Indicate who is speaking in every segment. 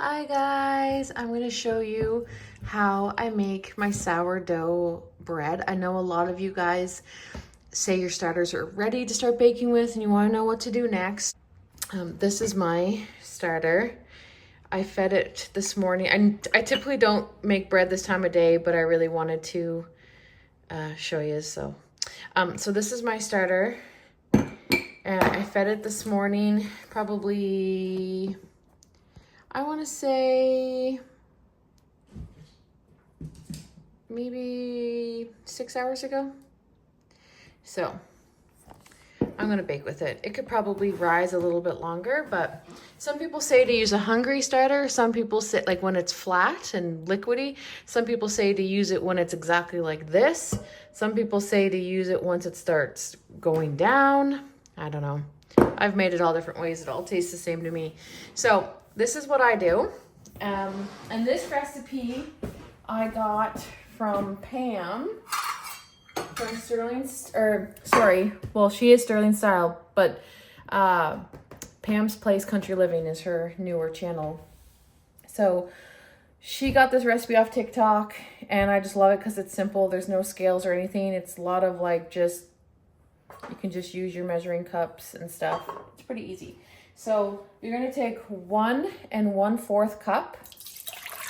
Speaker 1: Hi guys, I'm going to show you how I make my sourdough bread. I know a lot of you guys say your starters are ready to start baking with and you want to know what to do next. This is my starter. I fed it this morning. I typically don't make bread this time of day, but I really wanted to show you. So this is my starter. And I fed it this morning, probably, I want to say maybe 6 hours ago. So I'm gonna bake with it. It could probably rise a little bit longer, but some people say to use a hungry starter. Some people say like when it's flat and liquidy. Some people say to use it when it's exactly like this. Some people say to use it once it starts going down. I don't know. I've made it all different ways. It all tastes the same to me. So this is what I do. And this recipe I got from Pam from Sterling, or sorry, well, she is Sterling Style, but Pam's Place Country Living is her newer channel. So she got this recipe off TikTok, and I just love it because it's simple. There's no scales or anything. It's a lot of like just, you can just use your measuring cups and stuff. It's pretty easy. So you're going to take 1 1/4 cup,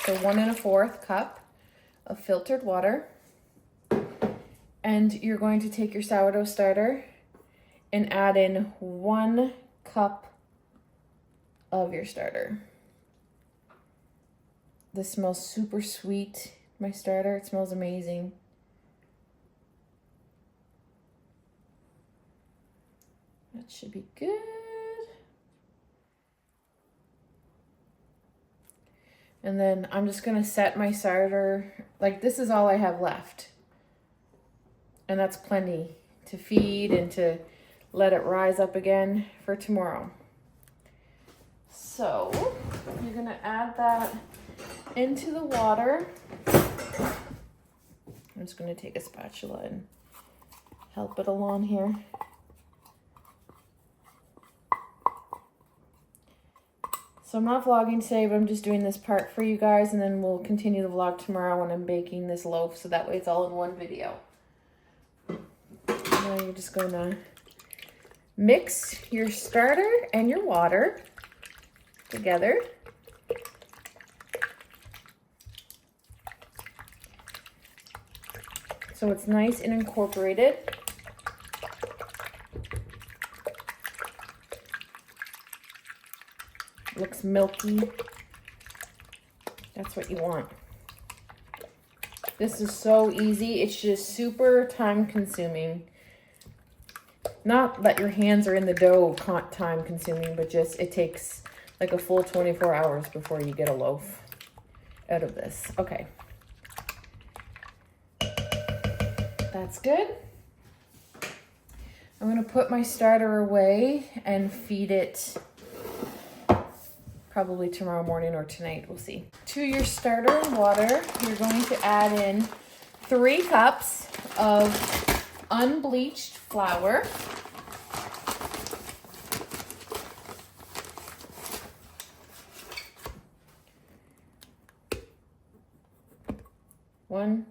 Speaker 1: so 1 1/4 cup of filtered water. And you're going to take your sourdough starter and add in 1 cup of your starter. This smells super sweet, my starter. It smells amazing. That should be good. And then I'm just gonna set my starter, like this is all I have left. And that's plenty to feed and to let it rise up again for tomorrow. So you're gonna add that into the water. I'm just gonna take a spatula and help it along here. So I'm not vlogging today, but I'm just doing this part for you guys, and then we'll continue the vlog tomorrow when I'm baking this loaf, so that way it's all in one video. Now you're just gonna mix your starter and your water together. So it's nice and incorporated. Looks milky. That's what you want. This is so easy. It's just super time consuming. Not that your hands are in the dough time consuming, but just it takes like a full 24 hours before you get a loaf out of this. Okay. That's good. I'm gonna put my starter away and feed it probably tomorrow morning or tonight, we'll see. To your starter water, you're going to add in 3 cups of unbleached flour. One.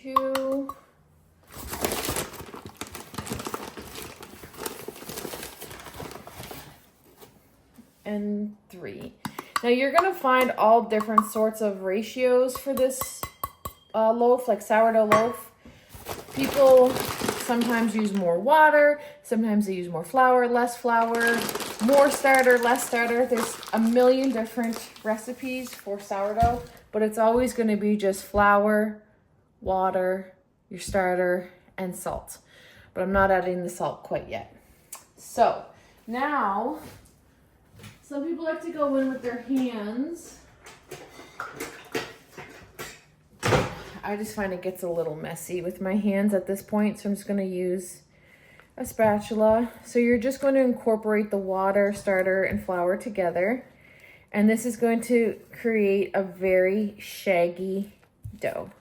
Speaker 1: 2. And 3. Now you're gonna find all different sorts of ratios for this loaf, like sourdough loaf. People sometimes use more water, sometimes they use more flour, less flour, more starter, less starter. There's a million different recipes for sourdough, but it's always gonna be just flour, water, your starter, and salt. But I'm not adding the salt quite yet. So now, some people like to go in with their hands. I just find it gets a little messy with my hands at this point, so I'm just gonna use a spatula. So you're just going to incorporate the water, starter, and flour together. And this is going to create a very shaggy dough.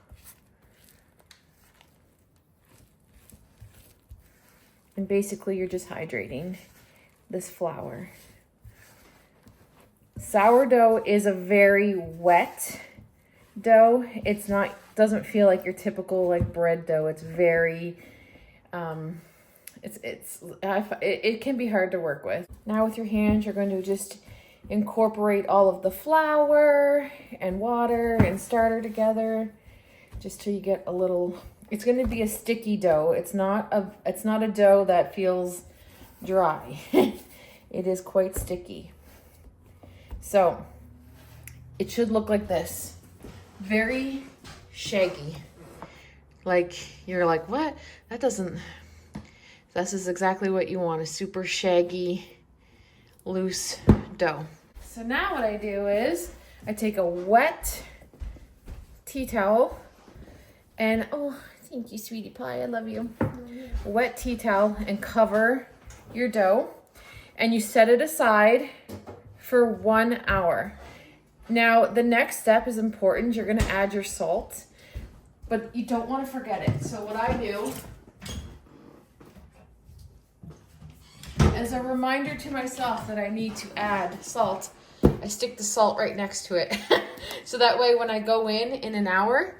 Speaker 1: And basically you're just hydrating this flour. Sourdough is a very wet dough. It's not, doesn't feel like your typical like bread dough. It's very, it can be hard to work with. Now with your hands, you're going to just incorporate all of the flour and water and starter together, just till you get a little. It's going to be a sticky dough. It's not a dough that feels dry. It is quite sticky. So it should look like this. Very shaggy. Like you're like, what? That doesn't, this is exactly what you want, a super shaggy, loose dough. So now what I do is I take a wet tea towel and, oh, thank you, sweetie pie, I love you. A wet tea towel and cover your dough and you set it aside for 1 hour. Now, the next step is important. You're gonna add your salt, but you don't wanna forget it. So what I do, as a reminder to myself that I need to add salt, I stick the salt right next to it. So that way when I go in an hour,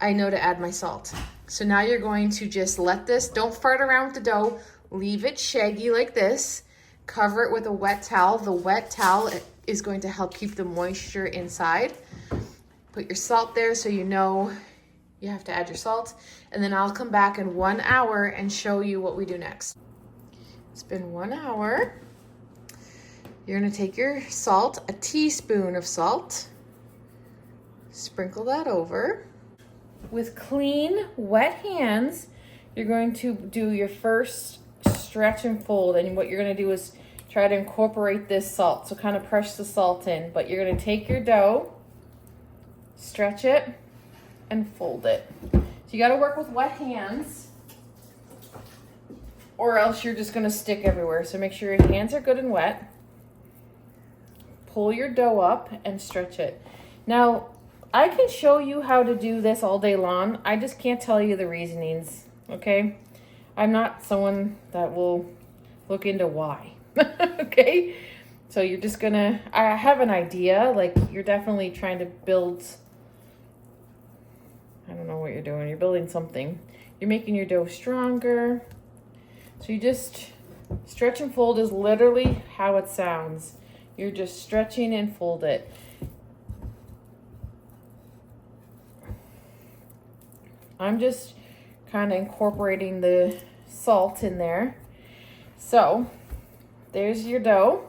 Speaker 1: I know to add my salt. So now you're going to just let this, don't fart around with the dough, leave it shaggy like this, cover it with a wet towel. The wet towel is going to help keep the moisture inside. Put your salt there so you know you have to add your salt. And then I'll come back in 1 hour and show you what we do next. It's been 1 hour. You're gonna take your salt, a teaspoon of salt, sprinkle that over. With clean, wet hands, you're going to do your first stretch and fold. And what you're gonna do is try to incorporate this salt. So kind of press the salt in, but you're gonna take your dough, stretch it, and fold it. So you gotta work with wet hands or else you're just gonna stick everywhere. So make sure your hands are good and wet. Pull your dough up and stretch it. Now, I can show you how to do this all day long. I just can't tell you the reasonings, okay? I'm not someone that will look into why, okay? So you're just gonna, I have an idea, like you're definitely trying to build, I don't know what you're doing. You're building something. You're making your dough stronger. So you just, stretch and fold is literally how it sounds. You're just stretching and fold it. I'm just kind of incorporating the salt in there. So there's your dough.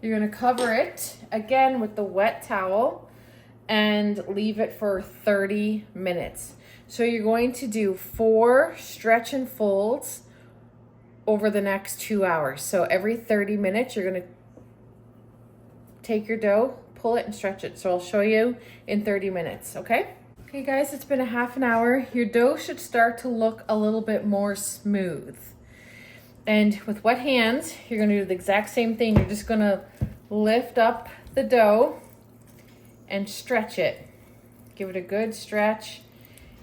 Speaker 1: You're going to cover it again with the wet towel and leave it for 30 minutes. So you're going to do 4 stretch and folds over the next 2 hours. So every 30 minutes, you're going to take your dough, pull it and stretch it. So I'll show you in 30 minutes, okay? Okay guys, it's been a half an hour. Your dough should start to look a little bit more smooth. And with wet hands, you're gonna do the exact same thing. You're just gonna lift up the dough and stretch it. Give it a good stretch.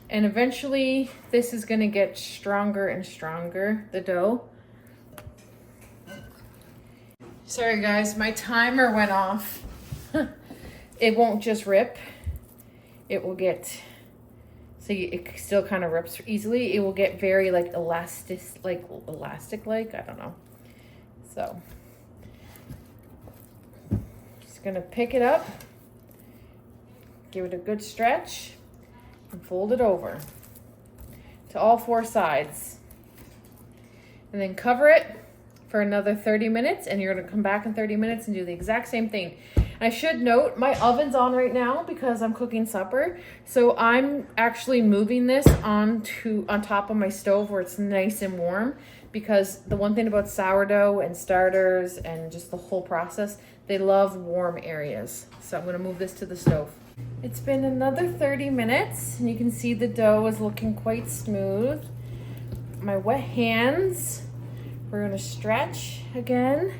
Speaker 1: And eventually this is gonna get stronger and stronger, the dough. Sorry guys, my timer went off. It won't just rip. It will get, so it still kind of rips easily. It will get very like elastic, I don't know. So, just gonna pick it up, give it a good stretch, and fold it over to all 4 sides. And then cover it for another 30 minutes, and you're gonna come back in 30 minutes and do the exact same thing. I should note my oven's on right now because I'm cooking supper. So I'm actually moving this on top of my stove where it's nice and warm, because the one thing about sourdough and starters and just the whole process, they love warm areas. So I'm gonna move this to the stove. It's been another 30 minutes and you can see the dough is looking quite smooth. My wet hands, we're gonna stretch again.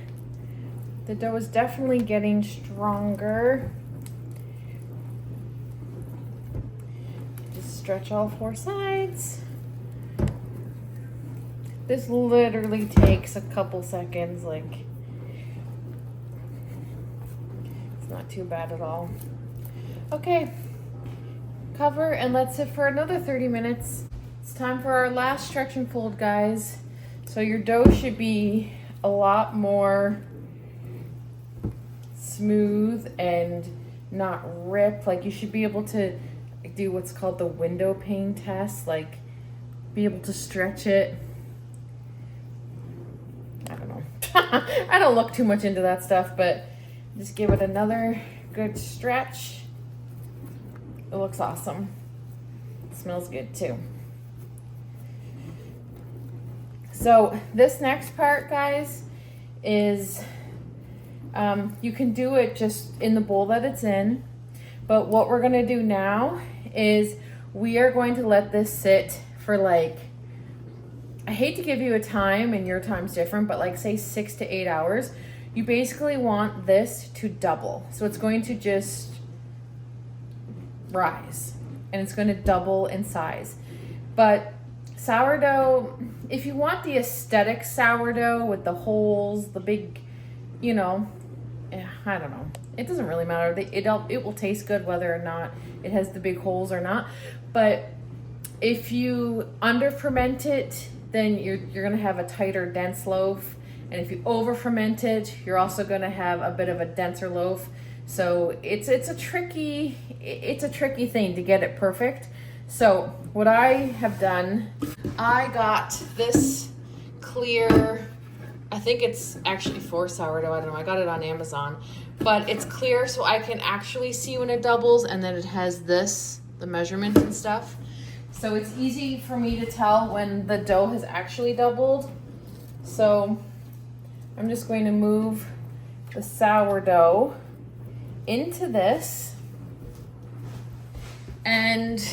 Speaker 1: The dough is definitely getting stronger. Just stretch all 4 sides. This literally takes a couple seconds, like, it's not too bad at all. Okay, cover and let sit for another 30 minutes. It's time for our last stretch and fold, guys. So your dough should be a lot more smooth and not rip. Like, you should be able to do what's called the window pane test, like be able to stretch it. I don't know. I don't look too much into that stuff, but just give it another good stretch. It looks awesome. It smells good too. So this next part, guys, is you can do it just in the bowl that it's in, but what we're gonna do now is we are going to let this sit for, like, I hate to give you a time and your time's different, but like say 6 to 8 hours. You basically want this to double. So it's going to just rise and it's going to double in size. But sourdough, if you want the aesthetic sourdough with the holes, the big, you know, I don't know. It doesn't really matter. It will taste good whether or not it has the big holes or not. But if you under ferment it, then you're going to have a tighter, dense loaf. And if you over ferment it, you're also going to have a bit of a denser loaf. So it's a tricky thing to get it perfect. So what I have done, I got this clear, I think it's actually for sourdough, I don't know, I got it on Amazon, but it's clear so I can actually see when it doubles, and then it has this, the measurements and stuff. So it's easy for me to tell when the dough has actually doubled. So I'm just going to move the sourdough into this, and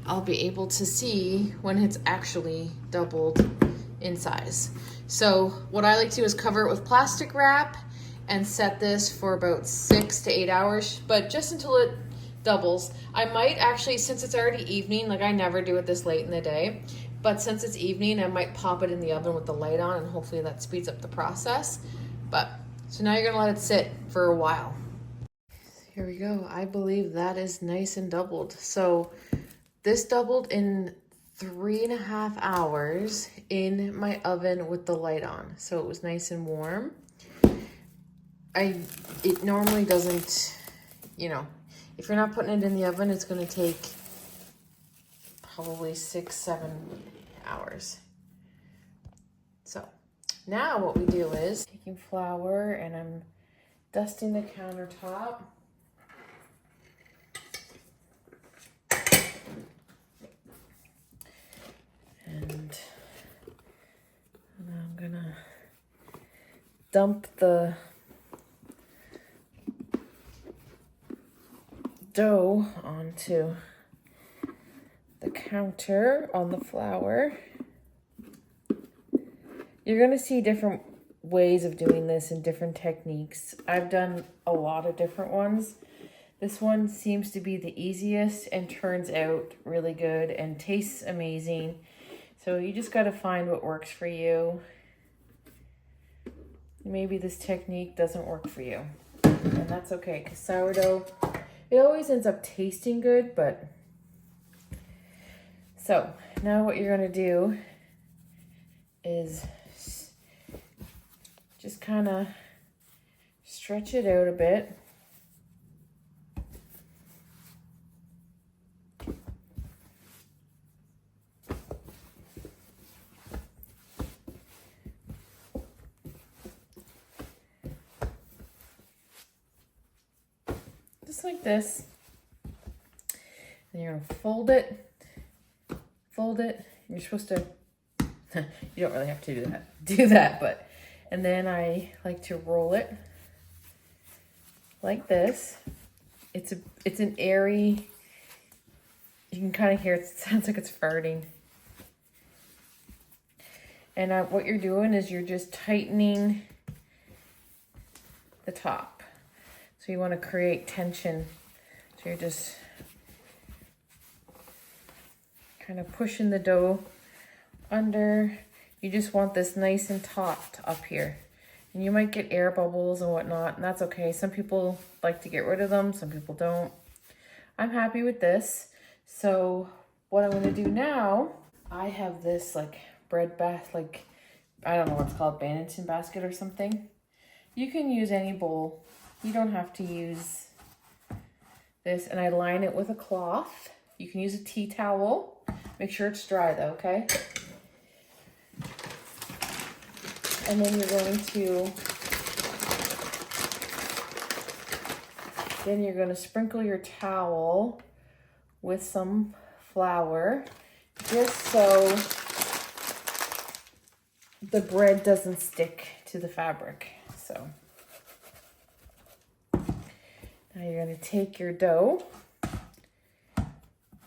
Speaker 1: I'll be able to see when it's actually doubled in size. So what I like to do is cover it with plastic wrap and set this for about 6 to 8 hours, but just until it doubles. I might actually, since it's already evening, like I never do it this late in the day, but since it's evening, I might pop it in the oven with the light on, and hopefully that speeds up the process. But so now you're gonna let it sit for a while. Here we go. I believe that is nice and doubled. So this doubled in 3.5 hours in my oven with the light on. So it was nice and warm. It normally doesn't, you know, if you're not putting it in the oven, it's going to take probably 6-7 hours. So now what we do is taking flour and I'm dusting the countertop. And I'm gonna dump the dough onto the counter on the flour. You're gonna see different ways of doing this and different techniques. I've done a lot of different ones. This one seems to be the easiest and turns out really good and tastes amazing. So you just got to find what works for you. Maybe this technique doesn't work for you, and that's okay, because sourdough, it always ends up tasting good. But so now what you're going to do is just kind of stretch it out a bit. Just like this. And you're gonna fold it, and you're supposed to, you don't really have to do that, but, and then I like to roll it like this. It's an airy, you can kind of hear it sounds like it's farting. And what you're doing is you're just tightening the top. So you want to create tension. So you're just kind of pushing the dough under. You just want this nice and taut up here. And you might get air bubbles and whatnot, and that's okay. Some people like to get rid of them, some people don't. I'm happy with this. So what I'm gonna do now, I have this like bread bath, like, I don't know what it's called, Banington basket or something. You can use any bowl. You don't have to use this. And I line it with a cloth. You can use a tea towel. Make sure it's dry though, okay? And then you're going to sprinkle your towel with some flour, just so the bread doesn't stick to the fabric. So now you're going to take your dough,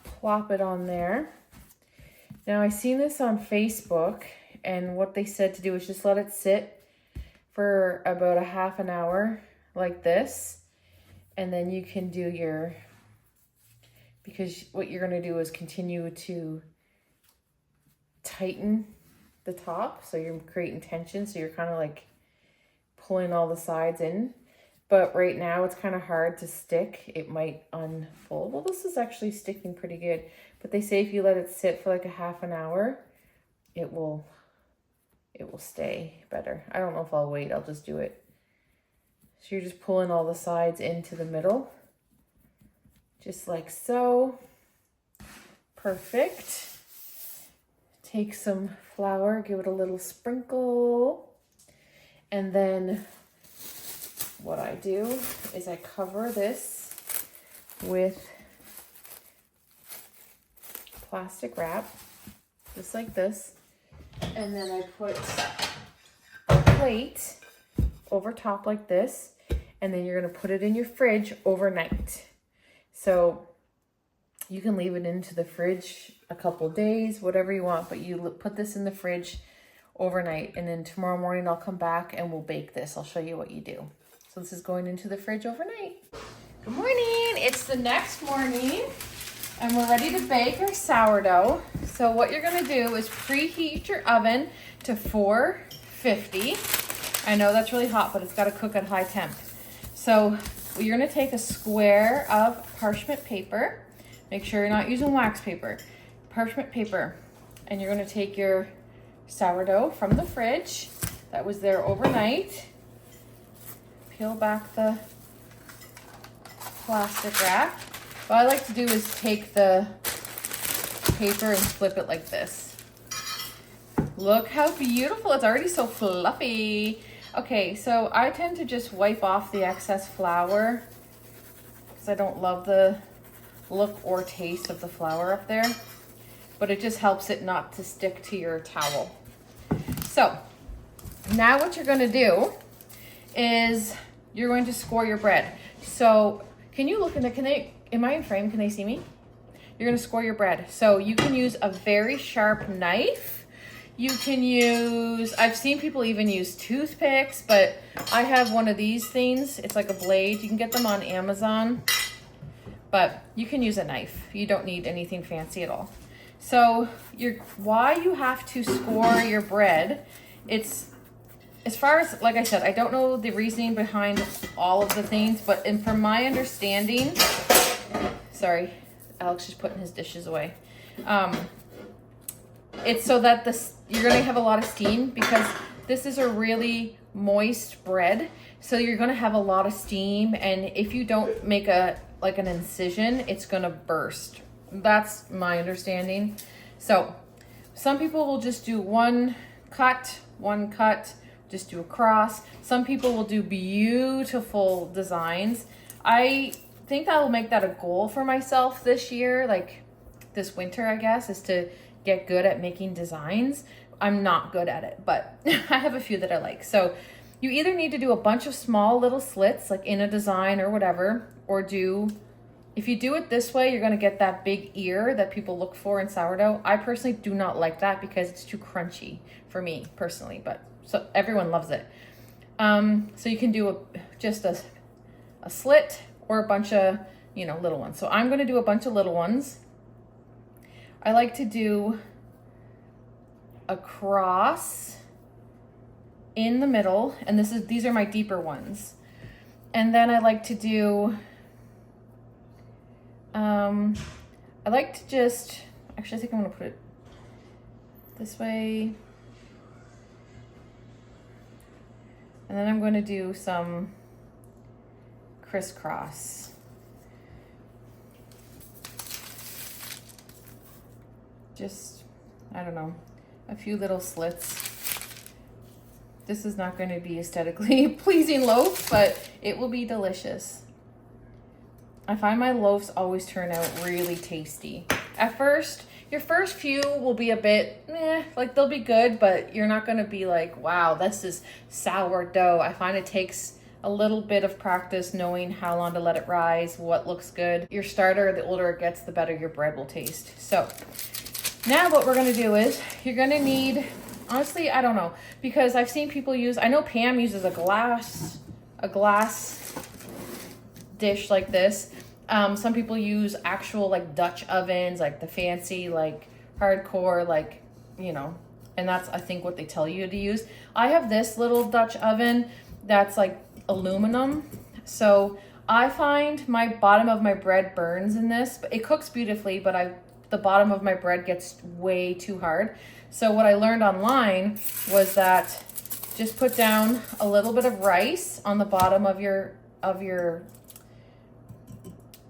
Speaker 1: plop it on there. Now I seen this on Facebook, and what they said to do is just let it sit for about a half an hour like this. And then you can do your, because what you're gonna do is continue to tighten the top. So you're creating tension. So you're kind of like pulling all the sides in. But right now it's kind of hard to stick. It might unfold. Well, this is actually sticking pretty good. But they say if you let it sit for like a half an hour, it will stay better. I don't know if I'll wait, I'll just do it. So you're just pulling all the sides into the middle, just like so. Perfect. Take some flour, give it a little sprinkle. And then what I do is I cover this with plastic wrap, just like this. And then I put a plate over top like this, and then you're going to put it in your fridge overnight. So you can leave it into the fridge a couple days, whatever you want, but you put this in the fridge overnight, and then tomorrow morning I'll come back and we'll bake this. I'll show you what you do. So this is going into the fridge overnight. Good morning. It's the next morning and we're ready to bake our sourdough. So what you're going to do is preheat your oven to 450. I know that's really hot, but it's got to cook at high temp. So you're going to take a square of parchment paper. Make sure you're not using wax paper. Parchment paper. And you're going to take your sourdough from the fridge that was there overnight. Peel back the plastic wrap. What I like to do is take the paper and flip it like this. Look how beautiful. It's already so fluffy. Okay, so I tend to just wipe off the excess flour because I don't love the look or taste of the flour up there, but it just helps it not to stick to your towel. So now what you're going to do is you're going to score your bread. So can you look in the, am I in frame? Can they see me? You're going to score your bread. So you can use a very sharp knife. You can use, I've seen people even use toothpicks, but I have one of these things. It's like a blade. You can get them on Amazon, but you can use a knife. You don't need anything fancy at all. So why you have to score your bread, it's, as far as, like I said, I don't know the reasoning behind all of the things, but from my understanding, sorry, Alex is putting his dishes away. It's so that you're going to have a lot of steam because this is a really moist bread. So you're going to have a lot of steam. And if you don't make an incision, it's going to burst. That's my understanding. So some people will just do one cut, just do a cross. Some people will do beautiful designs. I think I will make that a goal for myself this year, like this winter, I guess, is to get good at making designs. I'm not good at it, but I have a few that I like. So you either need to do a bunch of small little slits, like in a design or whatever, or if you do it this way, you're gonna get that big ear that people look for in sourdough. I personally do not like that because it's too crunchy for me personally, but so everyone loves it. So you can do just a slit or a bunch of, little ones. So I'm gonna do a bunch of little ones. I like to do across in the middle, and these are my deeper ones. And then I like to do, I like to just, actually I think I'm gonna put it this way. And then I'm going to do some crisscross. Just, I don't know, a few little slits. This is not going to be aesthetically pleasing loaf, but it will be delicious. I find my loaves always turn out really tasty. At first, your first few will be a bit, like they'll be good, but you're not gonna be like, wow, this is sourdough. I find it takes a little bit of practice knowing how long to let it rise, what looks good. Your starter, the older it gets, the better your bread will taste. So now what we're gonna do is, you're gonna need, honestly, I don't know, because I've seen people use, I know Pam uses a glass dish like this. Some people use actual like Dutch ovens, like the fancy, like hardcore, like, you know, and that's, I think, what they tell you to use. I have this little Dutch oven that's like aluminum. So I find my bottom of my bread burns in this, but it cooks beautifully, but the bottom of my bread gets way too hard. So what I learned online was that just put down a little bit of rice on the bottom of your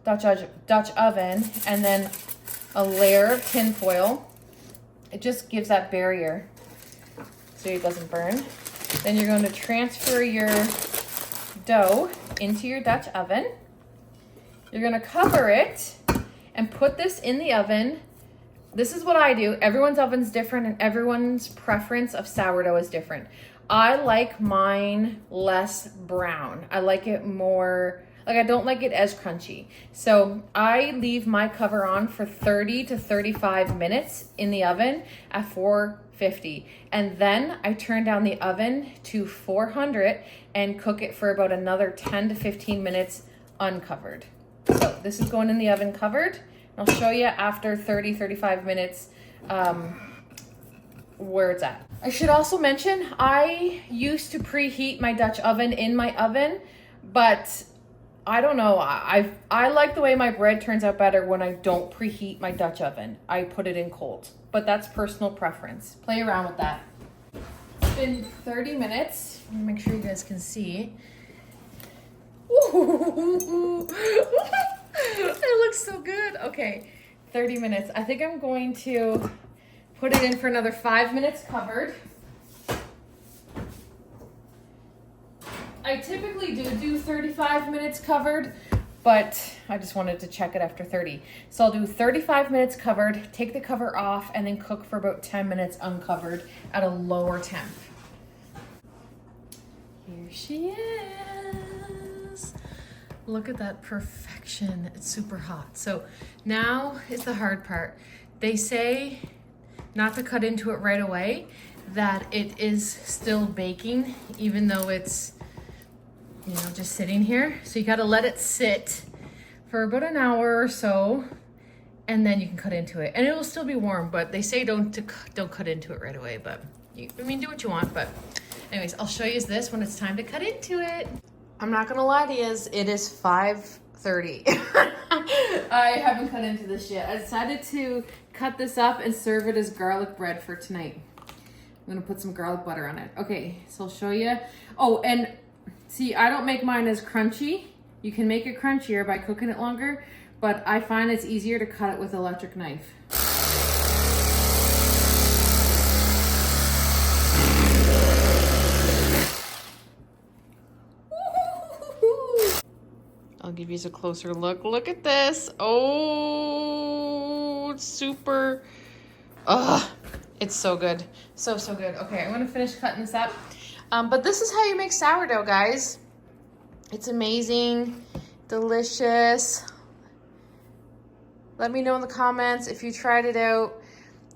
Speaker 1: Dutch oven, and then a layer of tin foil. It just gives that barrier so it doesn't burn. Then you're going to transfer your dough into your Dutch oven. You're going to cover it and put this in the oven. This is what I do. Everyone's oven's different and everyone's preference of sourdough is different. I like mine less brown. I like it more, like I don't like it as crunchy. So I leave my cover on for 30 to 35 minutes in the oven at 450. And then I turn down the oven to 400 and cook it for about another 10 to 15 minutes uncovered. So this is going in the oven covered. I'll show you after 30, 35 minutes where it's at. I should also mention, I used to preheat my Dutch oven in my oven, but I don't know, I like the way my bread turns out better when I don't preheat my Dutch oven. I put it in cold, but that's personal preference. Play around with that. It's been 30 minutes. Let me make sure you guys can see. Ooh. It looks so good. Okay, 30 minutes. I think I'm going to put it in for another 5 minutes covered. I typically do 35 minutes covered, but I just wanted to check it after 30. So I'll do 35 minutes covered, take the cover off, and then cook for about 10 minutes uncovered at a lower temp. Here she is. Look at that perfection. It's super hot. So now is the hard part. They say not to cut into it right away, that it is still baking, even though it's, you know, just sitting here. So you gotta let it sit for about an hour or so, and then you can cut into it. And it will still be warm, but they say don't cut into it right away, but I mean, do what you want. But anyways, I'll show you this when it's time to cut into it. I'm not gonna lie to you, it is 5:30. I haven't cut into this yet. I decided to cut this up and serve it as garlic bread for tonight. I'm gonna put some garlic butter on it. Okay, so I'll show you. Oh, and see, I don't make mine as crunchy. You can make it crunchier by cooking it longer, but I find it's easier to cut it with an electric knife. I'll give you a closer look. Look at this. Oh, it's super. It's so good. So good. Okay, I'm gonna finish cutting this up. But this is how you make sourdough, guys. It's amazing, delicious. Let me know in the comments if you tried it out,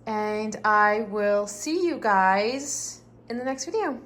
Speaker 1: and I will see you guys in the next video.